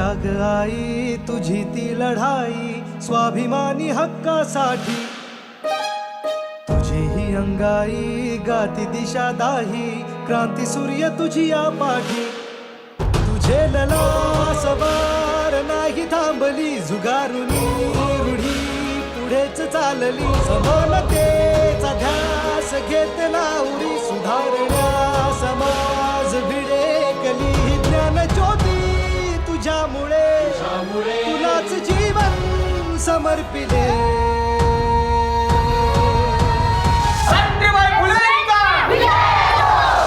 त्याग आई तुझी ती लढाई स्वाभिमानी हक्कासाठी, तुझी ही अंगाई गाती दिशा दाही क्रांती सूर्य तुझी या पाठी, तुझे लला सवार नाही थांबली झुगारुनी रूढी पुढेच चालली, समानतेचा ध्यास घेतला उरी सुधारण्या समाज भिडेकली ज्ञान ज्योती तुझ्यामुळे तुलाच जीवन समर्पिले.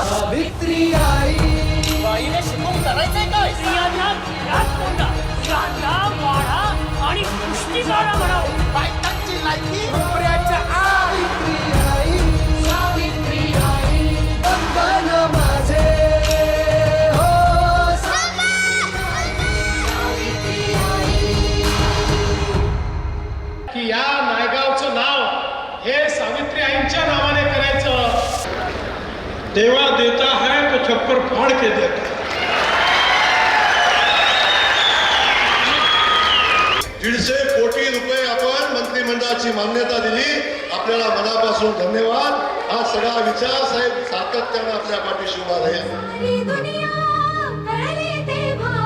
सावित्री आई बाईने शिकवून करायचंय काय? स्त्रियांना घरात कोंडा, कांदा वाढा आणि पुष्टी काढा म्हणावं. बायकांची लायकी नोकऱ्याच्या आई. सावित्री आई वंदन माझे हो सावित्री आई. की या नायगावचं नाव हे सावित्री आईंच्या नावाने करायचं. देवा देता है तो छप्पर फाड़ के देता. 150 कोटी रुपये आपण मंत्रिमंडळाची मान्यता दिली. आपल्याला मनापासून धन्यवाद. हा सगळा विचार साहेब सातत्यानं आपल्या पाठीशी उभा राहील. सारी दुनिया कळली तेव्हा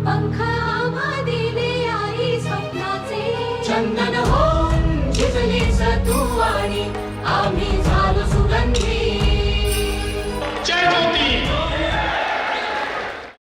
पंख आम्हा दिले आई स्वप्नाचे. चंदन होऊन झिजलीस तू आणि आम्ही